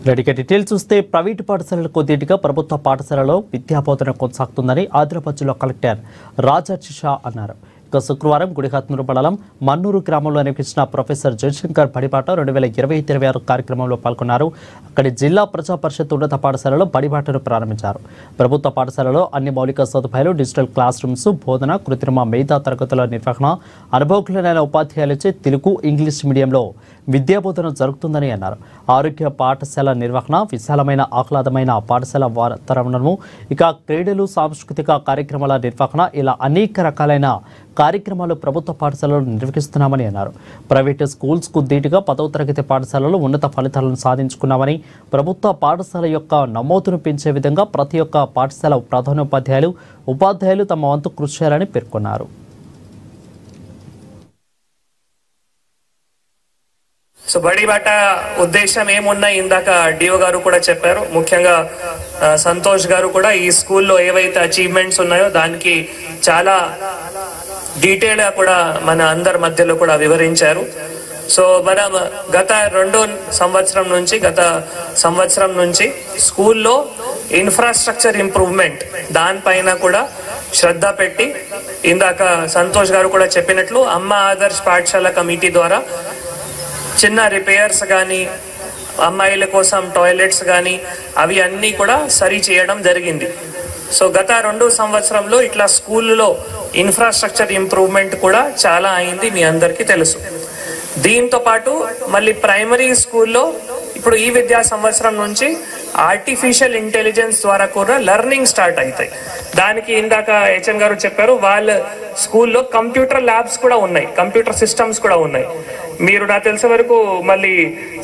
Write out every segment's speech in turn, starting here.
రెడీగా డీటెయిల్స్ చూస్తే ప్రైవేటు పాఠశాలలకు ధీటుగా ప్రభుత్వ పాఠశాలలో విద్యాబోధన కొనసాగుతుందని ఆదిలాబాద్ జిల్లా కలెక్టర్ రాజర్షి అన్నారు. ఇక శుక్రవారం గుడిహత్నూరు మండలం మన్నూరు గ్రామంలో నిర్వహించిన ప్రొఫెసర్ జయశంకర్ బడిబాట 2025-26 కార్యక్రమంలో పాల్గొన్నారు. అక్కడి జిల్లా ప్రజా పరిషత్ ఉన్నత పాఠశాలలో బడిబాటను ప్రారంభించారు. ప్రభుత్వ పాఠశాలలో అన్ని మౌలిక సదుపాయాలు, డిజిటల్ క్లాస్ రూమ్స్, బోధన, కృత్రిమ మేధా తరగతుల నిర్వహణ, అనుభవజ్ఞులైన ఉపాధ్యాయులచే తెలుగు, ఇంగ్లీష్ మీడియంలో విద్యాబోధన జరుగుతుందని అన్నారు. ఆరోగ్య పాఠశాల నిర్వహణ, విశాలమైన ఆహ్లాదమైన పాఠశాల వాతావరణము, ఇక క్రీడలు, సాంస్కృతిక కార్యక్రమాల నిర్వహణ ఇలా అనేక రకాలైన కార్యక్రమాలు ప్రభుత్వ పాఠశాలలో నిర్వహిస్తున్నామని అన్నారు. ప్రైవేటు స్కూల్స్కు ధీటుగా 10వ తరగతి పాఠశాలలో ఉన్నత ఫలితాలను సాధించుకున్నామని, ప్రభుత్వ పాఠశాల యొక్క నమోదును పెంచే విధంగా ప్రతి ఒక్క పాఠశాల ఉపాధ్యాయులు తమ వంతు కృషి చేయాలని పేర్కొన్నారు. సో బడిబాట ఉద్దేశం ఏమున్నాయి ఇందాక డిఓ గారు కూడా చెప్పారు. ముఖ్యంగా సంతోష్ గారు కూడా ఈ స్కూల్లో ఏవైతే అచీవ్మెంట్స్ ఉన్నాయో దానికి చాలా డీటెయిల్ గా కూడా మన అందరి మధ్యలో కూడా వివరించారు. సో మనం గత సంవత్సరం నుంచి స్కూల్లో ఇన్ఫ్రాస్ట్రక్చర్ ఇంప్రూవ్మెంట్ దానిపైన కూడా శ్రద్ధ పెట్టి, ఇందాక సంతోష్ గారు కూడా చెప్పినట్లు అమ్మ ఆదర్శ్ పాఠశాల కమిటీ ద్వారా చిన్న రిపేర్స్ కానీ, అమ్మాయిల కోసం టాయిలెట్స్ కానీ అవి అన్నీ కూడా సరి చేయడం జరిగింది. సో గత 2 సంవత్సరంలో ఇట్లా స్కూల్లో ఇన్ఫ్రాస్ట్రక్చర్ ఇంప్రూవ్మెంట్ కూడా చాలా అయింది, మీ అందరికీ తెలుసు. దీంతో పాటు మళ్ళీ ప్రైమరీ స్కూల్లో ఇప్పుడు ఈ విద్యా సంవత్సరం నుంచి ఆర్టిఫిషియల్ ఇంటెలిజెన్స్ ద్వారా కూడా లెర్నింగ్ స్టార్ట్ అవుతాయి. దానికి ఇందాక హెచ్ఎం గారు చెప్పారు, వాళ్ళ స్కూల్లో కంప్యూటర్ ల్యాబ్స్ కూడా ఉన్నాయి, కంప్యూటర్ సిస్టమ్స్ కూడా ఉన్నాయి. మీరు నాకు తెలిసే వరకు మళ్ళీ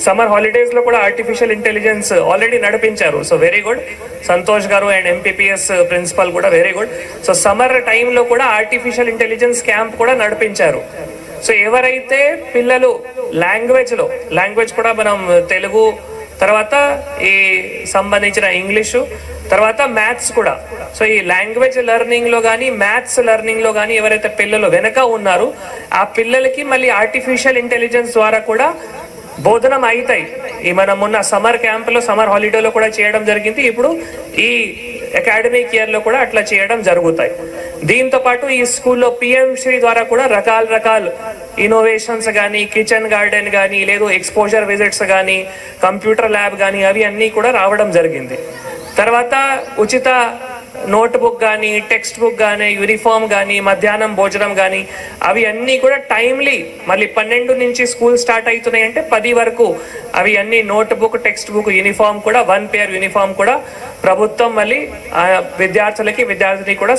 సమ్మర్ హాలిడేస్ లో కూడా ఆర్టిఫిషియల్ ఇంటెలిజెన్స్ ఆల్రెడీ నడిపించారు. So very good. Santosh garu and MPPS principal కూడా వెరీ గుడ్. సో సమ్మర్ టైంలో కూడా ఆర్టిఫిషియల్ ఇంటెలిజెన్స్ క్యాంప్ కూడా నడిపించారు. సో ఎవరైతే పిల్లలు లాంగ్వేజ్ కూడా మనం తెలుగు, తర్వాత ఈ సంబంధించిన ఇంగ్లీషు, తర్వాత మ్యాథ్స్ కూడా. సో ఈ లాంగ్వేజ్ లెర్నింగ్ లో కానీ, మ్యాథ్స్ లెర్నింగ్ లో కానీ ఎవరైతే పిల్లలు వెనక ఉన్నారో ఆ పిల్లలకి మళ్ళీ ఆర్టిఫిషియల్ ఇంటెలిజెన్స్ ద్వారా కూడా బోధనం అవుతాయి. ఈ మనం మొన్న సమ్మర్ క్యాంప్లో, సమ్మర్ హాలిడేలో కూడా చేయడం జరిగింది. ఇప్పుడు ఈ అకాడమిక్ ఇయర్ లో కూడా అట్లా చేయడం జరుగుతాయి. దీంతో పాటు ఈ స్కూల్లో పిఎం శ్రీ ద్వారా కూడా రకాల ఇన్నోవేషన్స్ కానీ, కిచెన్ గార్డెన్ కానీ, లేదు ఎక్స్పోజర్ విజిట్స్ కానీ, కంప్యూటర్ ల్యాబ్ కానీ అవి అన్నీ కూడా రావడం జరిగింది. తర్వాత ఉచిత నోట్బుక్ కానీ, టెక్స్ట్ బుక్ కానీ, యూనిఫామ్ కానీ, మధ్యాహ్నం భోజనం కానీ అవి అన్నీ కూడా టైమ్లీ, మళ్ళీ 12 నుంచి స్కూల్ స్టార్ట్ అవుతున్నాయి అంటే 10 వరకు అవి అన్ని నోట్బుక్, టెక్స్ట్ బుక్, యూనిఫామ్ కూడా 1 పేర్ యూనిఫామ్ కూడా ప్రభుత్వం మళ్ళీ విద్యార్థులకి కూడా